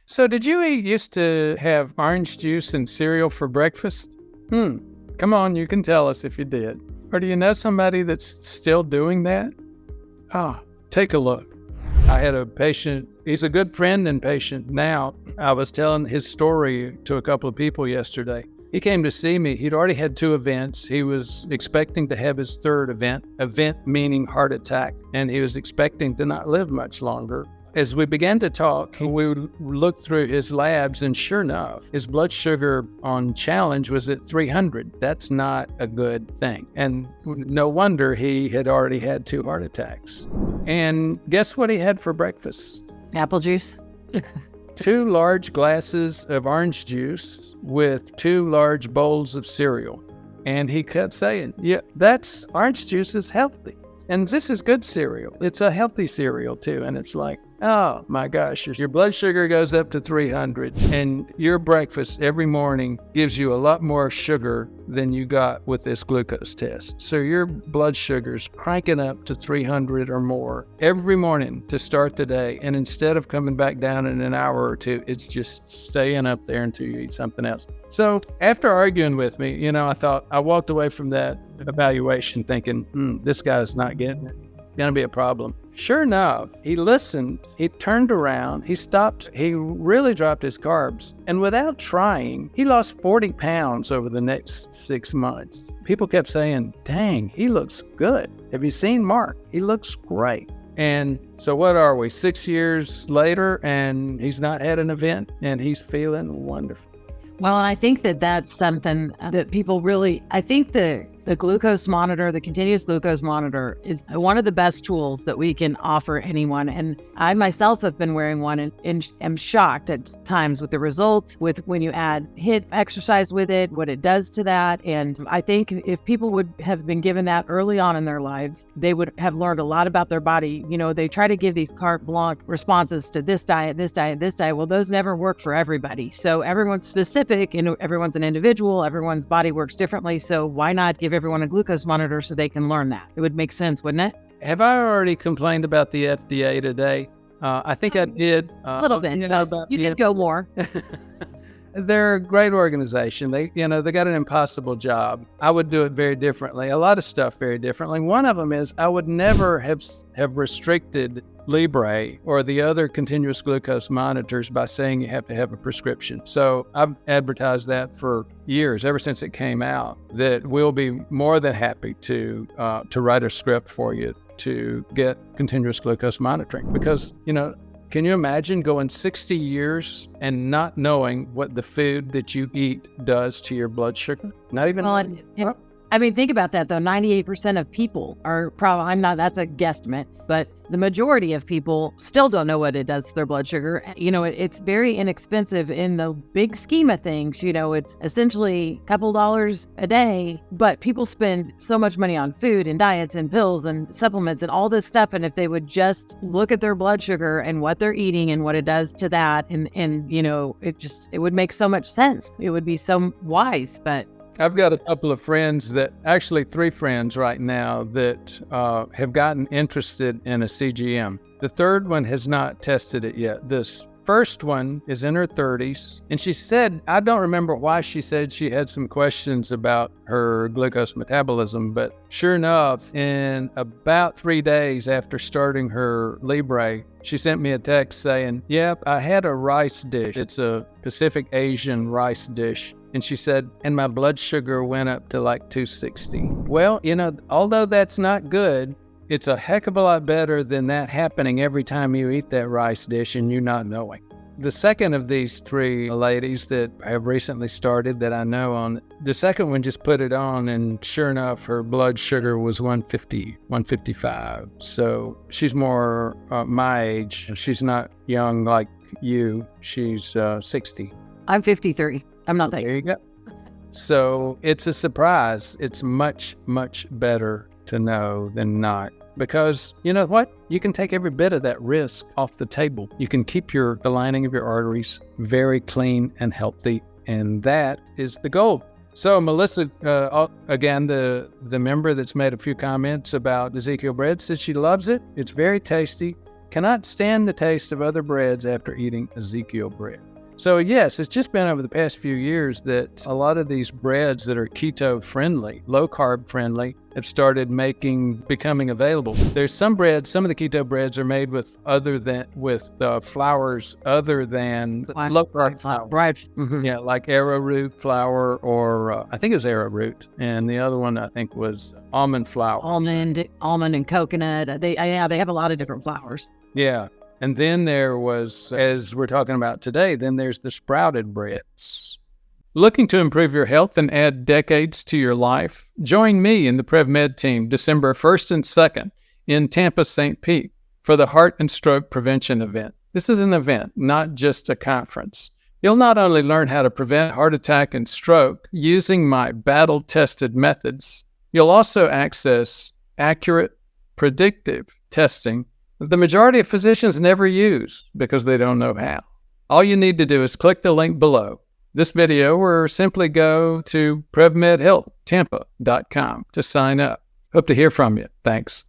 So did you used to have orange juice and cereal for breakfast? Come on, you can tell us if you did. Or do you know somebody that's still doing that? Take a look. I had a patient, he's a good friend and patient now. I was telling his story to a couple of people yesterday. He came to see me. He'd already had 2 events. He was expecting to have his 3rd event meaning heart attack, and he was expecting to not live much longer. As we began to talk, we looked through his labs, and sure enough, his blood sugar on challenge was at 300. That's not a good thing. And no wonder he had already had 2 heart attacks. And guess what he had for breakfast? Apple juice. 2 large glasses of orange juice with 2 large bowls of cereal. And he kept saying, yeah, that's orange juice is healthy. And this is good cereal. It's a healthy cereal too. And it's like, oh my gosh, your blood sugar goes up to 300 and your breakfast every morning gives you a lot more sugar than you got with this glucose test. So your blood sugar's cranking up to 300 or more every morning to start the day. And instead of coming back down in an hour or 2, it's just staying up there until you eat something else. So after arguing with me, I walked away from that evaluation thinking, this guy's not getting it. Going to be a problem. Sure enough, he listened, he turned around, he stopped, he really dropped his carbs. And without trying, he lost 40 pounds over the next 6 months. People kept saying, dang, he looks good. Have you seen Mark? He looks great. And so what are we, 6 years later, and he's not had an event, and he's feeling wonderful. Well, and I think that that's something that people really, I think the glucose monitor, the continuous glucose monitor is one of the best tools that we can offer anyone. And I myself have been wearing one and am shocked at times with the results, with when you add HIIT exercise with it, what it does to that. And I think if people would have been given that early on in their lives, they would have learned a lot about their body. They try to give these carte blanche responses to this diet, this diet, this diet. Well, those never work for everybody. So everyone's specific and everyone's an individual. Everyone's body works differently. So why not give everyone a glucose monitor so they can learn that? It would make sense, wouldn't it? Have I already complained about the FDA today? I think I did. A little bit. You could go more. They're a great organization. They got an impossible job. I would do it very differently. A lot of stuff very differently. One of them is I would never have restricted Libre or the other continuous glucose monitors by saying you have to have a prescription. So I've advertised that for years, ever since it came out, that we'll be more than happy to write a script for you to get continuous glucose monitoring. Because, can you imagine going 60 years and not knowing what the food that you eat does to your blood sugar? Not even. Think about that though. 98% of people are probably, that's a guesstimate, but the majority of people still don't know what it does to their blood sugar. It's very inexpensive in the big scheme of things. It's essentially a couple dollars a day, but people spend so much money on food and diets and pills and supplements and all this stuff. And if they would just look at their blood sugar and what they're eating and what it does to that, and it would make so much sense. It would be so wise, but I've got a couple of friends actually 3 friends right now that have gotten interested in a CGM. The third one has not tested it yet. This first one is in her 30s, and she said, I don't remember why she said she had some questions about her glucose metabolism, but sure enough, in about 3 days after starting her Libre, she sent me a text saying, yep, I had a rice dish. It's a Pacific Asian rice dish. And she said, and my blood sugar went up to like 260. Well, although that's not good, it's a heck of a lot better than that happening every time you eat that rice dish and you not knowing. The second of these 3 ladies that have recently started that I know on, the second one just put it on, and sure enough, her blood sugar was 150, 155. So she's more my age. She's not young like you. She's 60. I'm 53. I'm not that. There you go. So it's a surprise. It's much, much better to know than not. Because you know what? You can take every bit of that risk off the table. You can keep the lining of your arteries very clean and healthy. And that is the goal. So Melissa, again, the member that's made a few comments about Ezekiel bread, said she loves it. It's very tasty. cannot stand the taste of other breads after eating Ezekiel bread. So yes, it's just been over the past few years that a lot of these breads that are keto friendly, low carb friendly, have started becoming available. There's some breads, some of the keto breads are made with flours other than low carb flour. Right. Yeah, like arrowroot flour, or I think it was arrowroot, and the other one I think was almond flour. Almond and coconut. They have a lot of different flours. Yeah. And then there was, as we're talking about today, then there's the sprouted breads. Looking to improve your health and add decades to your life? Join me in the PrevMed team December 1st and 2nd in Tampa, St. Pete for the Heart and Stroke Prevention event. This is an event, not just a conference. You'll not only learn how to prevent heart attack and stroke using my battle-tested methods, you'll also access accurate, predictive testing that the majority of physicians never use because they don't know how. All you need to do is click the link below this video or simply go to PrevMedHealthTampa.com to sign up. Hope to hear from you. Thanks.